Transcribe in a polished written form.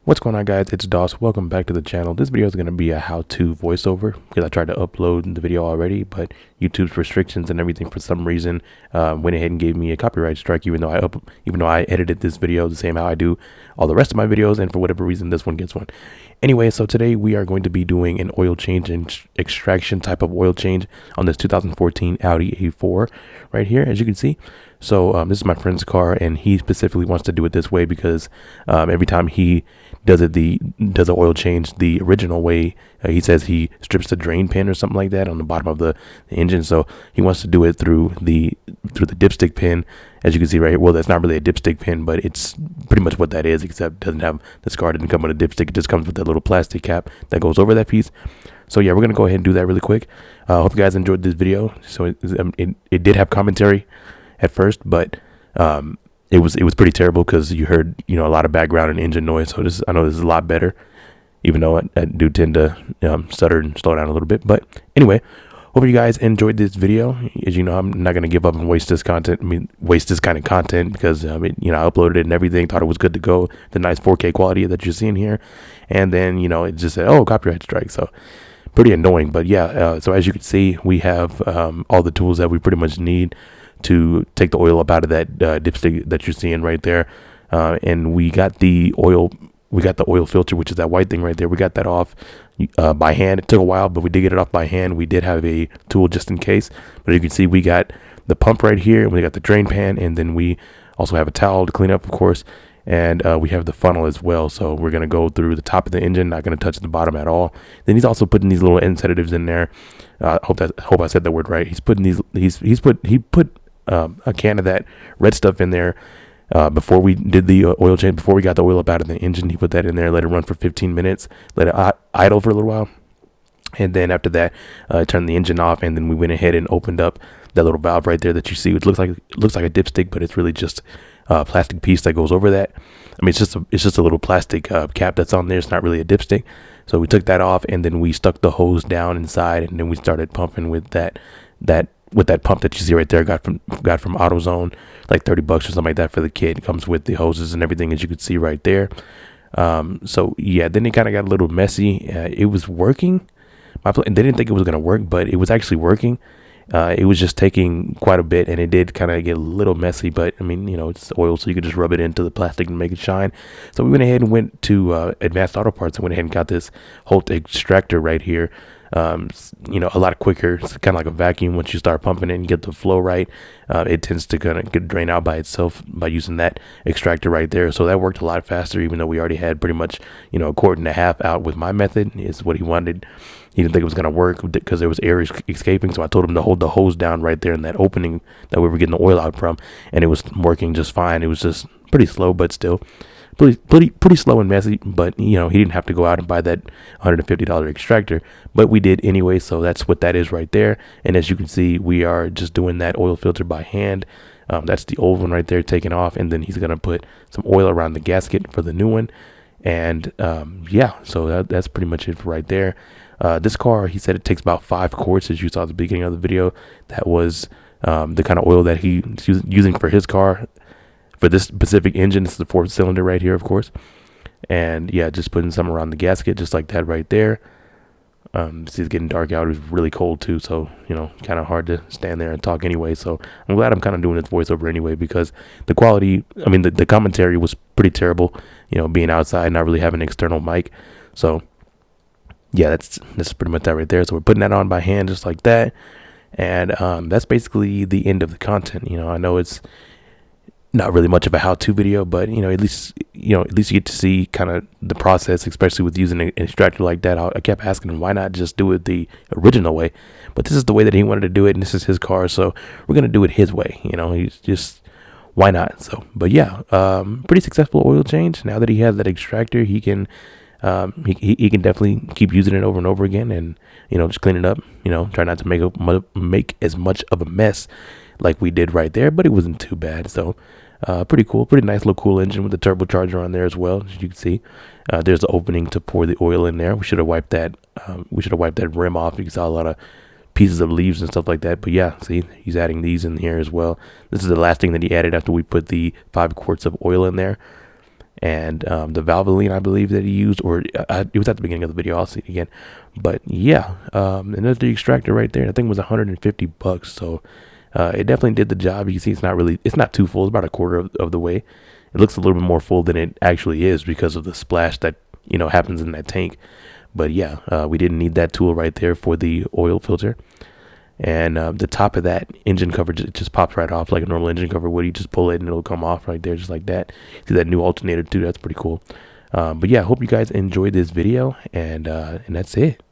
What's going on, guys? It's Doss. Welcome back to the channel. This video is going to be a how-to voiceover because I tried to upload the video already, but YouTube's restrictions and everything for some reason went ahead and gave me a copyright strike, even though I edited this video the same how I do all the rest of my videos, and for whatever reason this one gets one. Anyway, so today we are going to be doing an oil change and extraction type of oil change on this 2014 Audi A4 right here, as you can see. So this is my friend's car, and he specifically wants to do it this way because every time he does the oil change the original way, he says he strips the drain pin or something like that on the bottom of the engine. So he wants to do it through the dipstick pin, as you can see right here. Well, that's not really a dipstick pin, but it's pretty much what that is, except it doesn't have, this car didn't come with a dipstick. It just comes with that little plastic cap that goes over that piece. So yeah, we're gonna go ahead and do that really quick. Hope you guys enjoyed this video. So it did have commentary at first, but it was pretty terrible because you heard a lot of background and engine noise. So I know this is a lot better, even though I do tend to stutter and slow down a little bit. But anyway, hope you guys enjoyed this video. As you know, I'm not gonna give up and waste this kind of content because I uploaded it and everything, thought it was good to go, the nice 4K quality that you're seeing here, and then it just said, oh, copyright strike. So pretty annoying. But yeah, so as you can see, we have all the tools that we pretty much need to take the oil up out of that dipstick that you're seeing right there, and we got the oil filter, which is that white thing right there. We got that off by hand. It took a while, but we did get it off by hand. We did have a tool just in case, but you can see we got the pump right here, and we got the drain pan, and then we also have a towel to clean up, of course, and we have the funnel as well. So we're going to go through the top of the engine, not going to touch the bottom at all. Then he's also putting these little end sedatives in there. Hope I said that word right. He's putting these, he put a can of that red stuff in there before we did the oil change, before we got the oil up out of the engine. He put that in there, let it run for 15 minutes, let it idle for a little while, and then after that turned the engine off, and then we went ahead and opened up that little valve right there that you see, which looks like a dipstick, but it's really just a plastic piece that goes over that. I mean, it's just a little plastic cap that's on there. It's not really a dipstick. So we took that off, and then we stuck the hose down inside, and then we started pumping with that pump that you see right there. Got from AutoZone, like $30 or something like that for the kit. It comes with the hoses and everything, as you can see right there. So yeah, then it kind of got a little messy. It was working. They didn't think it was gonna work, but it was actually working. It was just taking quite a bit, and it did kind of get a little messy, but I mean, it's oil, so you could just rub it into the plastic and make it shine. So we went ahead and went to Advanced Auto Parts and went ahead and got this Holt extractor right here. A lot quicker. It's kind of like a vacuum. Once you start pumping it and get the flow right, it tends to kind of get drained out by itself by using that extractor right there. So that worked a lot faster, even though we already had pretty much a quart and a half out with my method. Is what he wanted. He didn't think it was going to work because there was air escaping, so I told him to hold the hose down right there in that opening that we were getting the oil out from, and it was working just fine. It was just pretty slow, but still pretty slow and messy. But he didn't have to go out and buy that $150 extractor, but we did anyway. So that's what that is right there. And as you can see, we are just doing that oil filter by hand. That's the old one right there taken off, and then he's going to put some oil around the gasket for the new one. And yeah, so that's pretty much it for right there. This car, he said it takes about 5 quarts, as you saw at the beginning of the video. That was the kind of oil that he's using for his car. For this specific engine, it's the 4-cylinder right here, of course. And yeah, just putting some around the gasket, just like that right there. See, it's getting dark out. It was really cold too, so kind of hard to stand there and talk anyway. So I'm glad I'm kind of doing this voiceover anyway, because the quality, I mean, the commentary was pretty terrible. Being outside, not really having an external mic. So yeah, that's pretty much that right there. So we're putting that on by hand, just like that. And that's basically the end of the content. I know it's not really much of a how-to video, but at least you get to see kind of the process, especially with using an extractor like that. I kept asking him, why not just do it the original way? But this is the way that he wanted to do it, and this is his car, so we're gonna do it his way. He's just, why not? So, but yeah, pretty successful oil change. Now that he has that extractor, he can he can definitely keep using it over and over again, and just clean it up. Try not to make as much of a mess like we did right there, but it wasn't too bad. So pretty cool, pretty nice little cool engine with the turbocharger on there as well, as you can see. There's the opening to pour the oil in there. We should have wiped that rim off. You saw a lot of pieces of leaves and stuff like that. But yeah, see, he's adding these in here as well. This is the last thing that he added after we put the 5 quarts of oil in there. and the Valvoline, I believe, that he used, or it was at the beginning of the video. I'll see it again. But yeah, and there's the extractor right there. I think it was 150 bucks. So it definitely did the job. You can see it's not too full. It's about a quarter of the way. It looks a little bit more full than it actually is because of the splash that happens in that tank. But yeah, we didn't need that tool right there for the oil filter. And the top of that engine cover just pops right off like a normal engine cover would. You just pull it and it'll come off right there just like that. See that new alternator too? That's pretty cool. But yeah, I hope you guys enjoyed this video, and that's it.